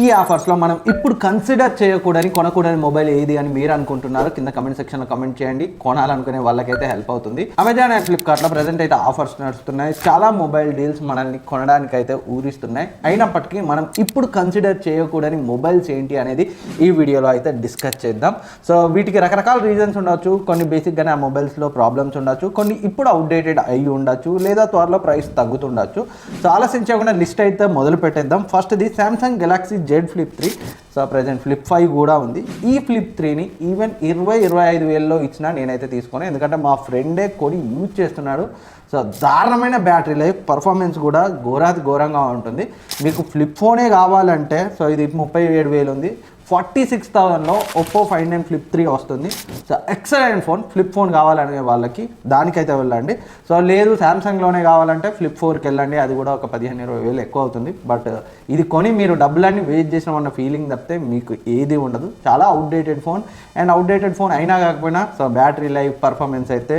ఈ ఆఫర్స్లో మనం ఇప్పుడు కన్సిడర్ చేయకూడని కొనకూడని మొబైల్ ఏది అని మీరు అనుకుంటున్నారు కింద కమెంట్ సెక్షన్లో కమెంట్ చేయండి. కొనాలనుకునే వాళ్ళకైతే హెల్ప్ అవుతుంది. అమెజాన్ అండ్ ఫ్లిప్కార్ట్లో ప్రజెంట్ అయితే ఆఫర్స్ నడుస్తున్నాయి. చాలా మొబైల్ డీల్స్ మనల్ని కొనడానికి అయితే ఊరిస్తున్నాయి. అయినప్పటికీ మనం ఇప్పుడు కన్సిడర్ చేయకూడని మొబైల్స్ ఏంటి అనేది ఈ వీడియోలో అయితే డిస్కస్ చేద్దాం. సో వీటికి రకరకాల రీజన్స్ ఉండొచ్చు. కొన్ని బేసిక్గానే ఆ మొబైల్స్లో ప్రాబ్లమ్స్ ఉండొచ్చు, కొన్ని ఇప్పుడు అవుట్డేటెడ్ అయ్యి ఉండొచ్చు, లేదా త్వరలో ప్రైస్ తగ్గుతుండొచ్చు. సో ఆలోచించకుండా లిస్ట్ అయితే మొదలు పెట్టేద్దాం. ఫస్ట్ది Samsung Galaxy Z flip 3. So present flip 5 కూడా ఉంది. ఈ ఫ్లిప్ 3ని ఈవెన్ 20-25 వేలలో ఇచ్చినా నేనైతే తీసుకోను, ఎందుకంటే మా ఫ్రెండే కొని యూజ్ చేస్తున్నాడు. సో దారుణమైన బ్యాటరీ లైఫ్, పర్ఫార్మెన్స్ కూడా ఘోరంగా ఉంటుంది. మీకు ఫ్లిప్ ఫోనే కావాలంటే సో ఇది 37,000 ఉంది. 46,000లో ఒప్పో Find N ఫ్లిప్ 3 వస్తుంది. So excellent phone. Flip phone కావాలనే వాళ్ళకి దానికైతే వెళ్ళండి. సో లేదు శాంసంగ్లోనే కావాలంటే ఫ్లిప్ 4కి వెళ్ళండి, అది కూడా ఒక 15-20 వేలు ఎక్కువ అవుతుంది. బట్ ఇది కొని మీరు డబ్బులన్నీ వేస్ట్ చేసినామన్న ఫీలింగ్ తప్పితే మీకు ఏది ఉండదు. చాలా outdated phone, and outdated phone అయినా కాకపోయినా సో బ్యాటరీ లైఫ్, పర్ఫార్మెన్స్ అయితే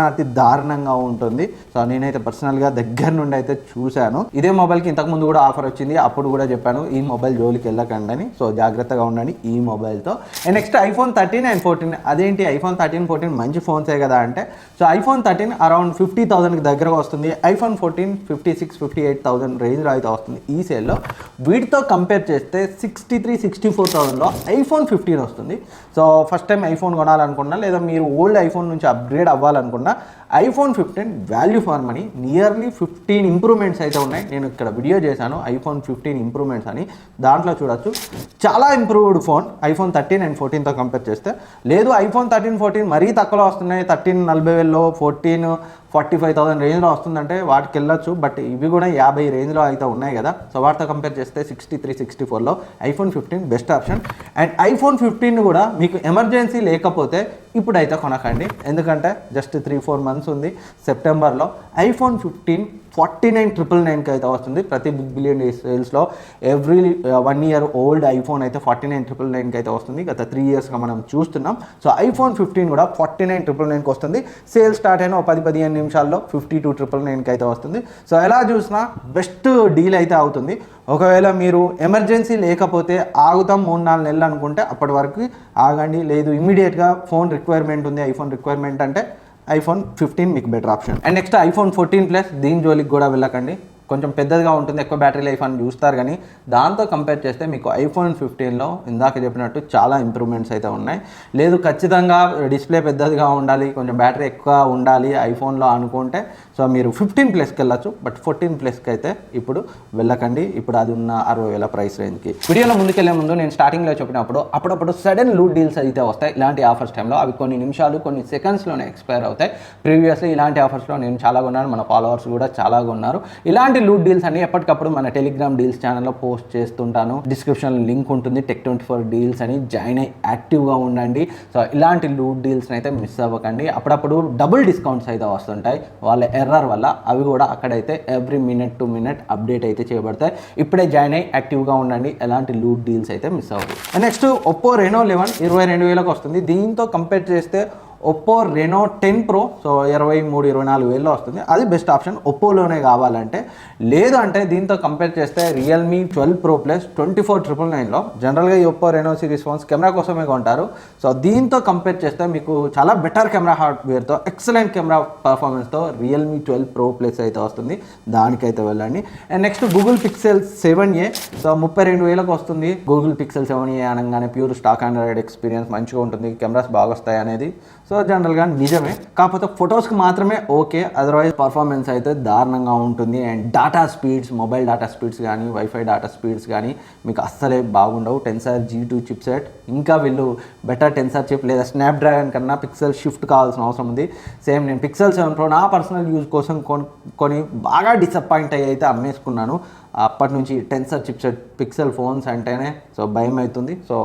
అతి దారుణంగా ఉంటుంది. సో నేనైతే పర్సనల్గా దగ్గర నుండి అయితే చూశాను. ఇదే మొబైల్కి ఇంతకుముందు కూడా ఆఫర్ వచ్చింది, అప్పుడు కూడా చెప్పాను ఈ మొబైల్ జోలికి వెళ్ళకండి అని. సో జాగ్రత్తగా ఉండండి ఈ మొబైల్తో. And next iPhone 13 and 14. అదేంటి ఐఫోన్ 13, 14 మంచి ఫోన్సే కదా అంటే, సో ఐఫోన్ 13 అరౌండ్ 50,000కి దగ్గరగా వస్తుంది. ఐఫోన్ 14 56-58,000 రేంజ్లో అయితే వస్తుంది ఈ సేల్లో. వీటితో కంపేర్ చేస్తే 63-64,000లో ఐఫోన్ 15 వస్తుంది. సో ఫస్ట్ టైం ఐఫోన్ కొనాలనుకున్నా, లేదా మీరు ఓల్డ్ ఐఫోన్ నుంచి అప్గ్రేడ్ అవ్వాలనుకున్నా iPhone 15 value for money. Nearly 15 improvements అయితే ఉన్నాయి. నేను ఇక్కడ వీడియో చేశాను ఐఫోన్ 15 ఇంప్రూవ్మెంట్స్ అని, దాంట్లో చూడొచ్చు. చాలా ఇంప్రూవ్డ్ ఫోన్ ఐఫోన్ 13 అండ్ 14తో కంపేర్ చేస్తే. లేదు ఐఫోన్ 13, 14 మరీ తక్కువలో వస్తున్నాయి, 13 40,000లో, 14 45,000 రేంజ్లో వస్తుందంటే వాటికి వెళ్ళొచ్చు. బట్ ఇవి కూడా 50 రేంజ్లో అయితే ఉన్నాయి కదా. సో వాటితో కంపేర్ చేస్తే 63-64లో iPhone 15 best option. And iPhone 15 కూడా మీకు ఎమర్జెన్సీ లేకపోతే ఇప్పుడైతే కొనకండి, ఎందుకంటే జస్ట్ 3-4 మంత్స్ ఉంది. సెప్టెంబర్లో ఐఫోన్ 15 49,999కి అయితే వస్తుంది. ప్రతి బిగ్ బిలియన్ డే సేల్స్లో ఎవ్రీ 1 year ఓల్డ్ ఐఫోన్ అయితే 49,999కి అయితే వస్తుంది. గత 3 yearsగా మనం చూస్తున్నాం. సో ఐఫోన్ 15 కూడా 49,999కి వస్తుంది. సేల్ స్టార్ట్ అయిన 10-15 నిమిషాల్లో 52,999కి అయితే వస్తుంది. సో ఎలా చూసినా బెస్ట్ డీల్ అయితే అవుతుంది. ఒకవేళ మీరు ఎమర్జెన్సీ లేకపోతే ఆగుతాం 3-4 నెలలు అనుకుంటే అప్పటి వరకు ఆగండి. లేదు ఇమీడియట్గా ఫోన్ రిక్వైర్మెంట్ ఉంది, ఐఫోన్ రిక్వైర్మెంట్ అంటే ఐఫోన్ 15 మీకు better option. And next iPhone 14 plus. దీని జోలికి కూడా వెళ్ళకండి, కొంచెం పెద్దదిగా ఉంటుంది, ఎక్కువ బ్యాటరీ లైఫ్ అని చూస్తారు. కానీ దాంతో కంపేర్ చేస్తే మీకు ఐఫోన్ 15లో ఇందాక చెప్పినట్టు చాలా ఇంప్రూవ్మెంట్స్ అయితే ఉన్నాయి. లేదు ఖచ్చితంగా డిస్ప్లే పెద్దదిగా ఉండాలి, కొంచెం బ్యాటరీ ఎక్కువ ఉండాలి ఐఫోన్లో అనుకుంటే సో మీరు 15 ప్లస్కి వెళ్ళచ్చు. బట్ 14 ప్లస్కి అయితే ఇప్పుడు వెళ్ళకండి, ఇప్పుడు అది ఉన్న 60,000 ప్రైస్ రేంజ్కి. వీడియోలో ముందుకెళ్లే ముందు నేను స్టార్టింగ్లో చెప్పినప్పుడు అప్పుడప్పుడు సడన్ లూట్ డీల్స్ అయితే వస్తాయి ఇలాంటి ఆఫర్స్ టైంలో. అవి కొన్ని నిమిషాలు, కొన్ని సెకండ్స్లోనే ఎక్స్పైర్ అవుతాయి. ప్రీవియస్లీ ఇలాంటి ఆఫర్స్లో నేను చాలా కొన్నాను, మన ఫాలోవర్స్ కూడా చాలా కొన్నారు. ఇలాంటి లూట్ డీల్స్ అన్ని ఎప్పటికప్పుడు మన టెలిగ్రామ్ డీల్స్ ఛానల్లో పోస్ట్ చేస్తుంటాను. డిస్క్రిప్షన్ లింక్ ఉంటుంది, Tech24 డీల్స్ అని, జాయిన్ అయ్యి యాక్టివ్గా ఉండండి. సో ఇలాంటి లూట్ డీల్స్ని అయితే మిస్ అవ్వకండి. అప్పుడప్పుడు డబుల్ డిస్కౌంట్స్ అయితే వస్తుంటాయి వాళ్ళ ఎర్రర్ వల్ల. అవి కూడా అక్కడైతే every minute to minute update అయితే చేయబడతాయి. ఇప్పుడే జాయిన్ అయ్యి యాక్టివ్గా ఉండండి, ఎలాంటి లూట్ డీల్స్ అయితే మిస్ అవ్వదు. నెక్స్ట్ ఒప్పో రెనో 11 22,000కి వస్తుంది. దీంతో కంపేర్ చేస్తే ఒప్పో రెనో 10 Pro సో 23-24 వేలలో వస్తుంది. అది బెస్ట్ ఆప్షన్ ఒప్పోలోనే కావాలంటే. లేదు అంటే దీంతో కంపేర్ చేస్తే రియల్మీ 12 Pro ప్లస్ 24,999లో. జనరల్గా ఈ Oppo Reno series phones camera కోసమే కొంటారు. సో దీంతో కంపేర్ చేస్తే మీకు చాలా బెటర్ కెమెరా హార్డ్వేర్తో, ఎక్సలెంట్ కెమెరా పర్ఫార్మెన్స్తో రియల్మీ 12 Pro ప్లస్ అయితే వస్తుంది, దానికైతే వెళ్ళండి. And next Google Pixel 7a so 32,000కి వస్తుంది. గూగుల్ పిక్సెల్ 7a అనగానే ప్యూర్ స్టాక్ ఆండ్రాయిడ్ ఎక్స్పీరియన్స్ మంచిగా ఉంటుంది, కెమెరాస్ బాగా వస్తాయి అనేది సో జనరల్గా నిజమే. కాకపోతే ఫొటోస్కి మాత్రమే ఓకే, అదర్వైజ్ పర్ఫార్మెన్స్ అయితే దారుణంగా ఉంటుంది. And data speeds, mobile data speeds కానీ, వైఫై డాటా స్పీడ్స్ కానీ మీకు అస్సలే బాగుండవు. Tensor G2 చిప్ సెట్, ఇంకా వీళ్ళు బెటర్ Tensor చిప్ లేదా స్నాప్డ్రాగన్ కన్నా పిక్సెల్ షిఫ్ట్ కావాల్సిన అవసరం ఉంది. సేమ్ నేను పిక్సెల్ 7 Pro నా పర్సనల్ యూజ్ కోసం కొని బాగా డిసప్పాయింట్ అయ్యి అయితే అమ్మేసుకున్నాను. అప్పటి నుంచి Tensor చిప్సెట్ పిక్సెల్ ఫోన్స్ అంటేనే సో భయం అవుతుంది. సో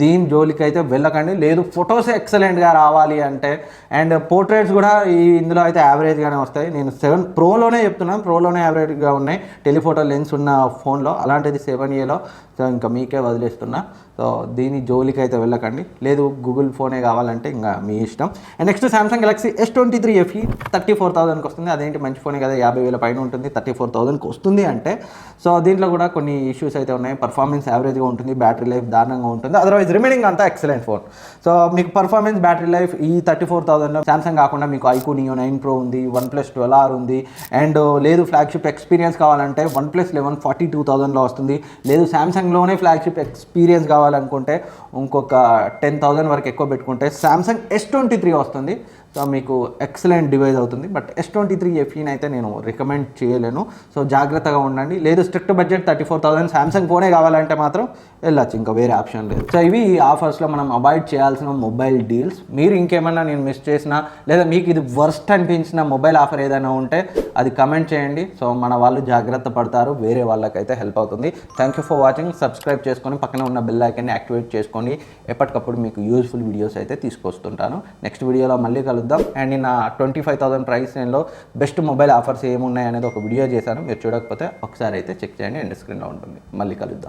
దీని జోలికి అయితే వెళ్ళకండి. లేదు ఫొటోస్ ఎక్సలెంట్గా రావాలి అంటే, అండ్ పోర్ట్రేట్స్ కూడా ఇందులో అయితే యావరేజ్గానే వస్తాయి. నేను 7 Proలోనే చెప్తున్నాను, ప్రోలోనే యావరేజ్గా ఉన్నాయి టెలిఫోటో లెన్స్ ఉన్న ఫోన్లో. అలాంటిది 7aలో సో ఇంకా మీకే వదిలేస్తున్నా. సో దీని జోలికి అయితే వెళ్ళకండి. లేదు గూగుల్ ఫోనే కావాలంటే ఇంకా మీ ఇష్టం. And next Samsung Galaxy S23 FE 34,000కి వస్తుంది. అదేంటి మంచి ఫోనే కదా, 50,000 పైన ఉంటుంది, 34,000కి వస్తుంది అంటే సో దీంట్లో కూడా కొన్ని ఇష్యూస్ అయితే ఉన్నాయి. పర్ఫార్మెన్స్ యావరేజ్గా ఉంటుంది, బ్యాటరీ లైఫ్ దారుణంగా ఉంటుంది, అదర్వైజ్ రిమైనింగ్ అంతా ఎక్సలెంట్ ఫోన్. సో మీకు పర్ఫార్మెన్స్, బ్యాటరీ లైఫ్ ఈ 34,000లో సామ్సంగ్ కాకుండా మీకు ఐక్యూ నియో 9 Pro ఉంది, OnePlus 12R ఉంది, అండ్ లేదు ఫ్లాగ్షిప్ ఎక్స్పీరియన్స్ కావాలంటే OnePlus 11 42,000లో వస్తుంది. లేదు సామ్సంగ్లోనే ఫ్లాగ్షిప్ ఎక్స్పీరియన్స్ కావాలనుకుంటే ఇంకొక 10,000 వరకు ఎక్కువ పెట్టుకుంటే సామ్సంగ్ S23 వస్తుంది. సో మీకు ఎక్సలెంట్ డివైస్ అవుతుంది. బట్ S23 FEని అయితే నేను రికమెండ్ చేయలేను. సో జాగ్రత్తగా ఉండండి. లేదు స్ట్రిక్ట్ బడ్జెట్ 34,000 సామ్సంగ్ ఫోనే కావాలంటే మాత్రం వెళ్ళచ్చు, ఇంకా వేరే ఆప్షన్ లేదు. సో ఇవి ఈ ఆఫర్స్లో మనం అవాయిడ్ చేయాల్సిన మొబైల్ డీల్స్. మీరు ఇంకేమన్నా నేను మిస్ చేసినా లేదా మీకు ఇది వర్స్ట్ అనిపించిన మొబైల్ ఆఫర్ ఏదైనా ఉంటే అది కమెంట్ చేయండి. సో మన వాళ్ళు జాగ్రత్త పడతారు, వేరే వాళ్ళకైతే హెల్ప్ అవుతుంది. Thank you for watching. Subscribe చేసుకొని పక్కన ఉన్న బెల్ ఐకాన్ని యాక్టివేట్ చేసుకోండి. ఎప్పటికప్పుడు మీకు యూజ్ఫుల్ వీడియోస్ అయితే తీసుకొస్తుంటాను. నెక్స్ట్ వీడియోలో మళ్ళీ కలుద్దాం. అండ్ నా 25,000 ప్రైస్ రేంజ్లో బెస్ట్ మొబైల్ ఆఫర్స్ ఏమున్నాయి అనేది ఒక వీడియో చేశాను. మీరు చూడకపోతే ఒకసారి అయితే చెక్ చేయండి, ఎండ్ స్క్రీన్లో ఉంటుంది. మళ్ళీ కలుద్దాం.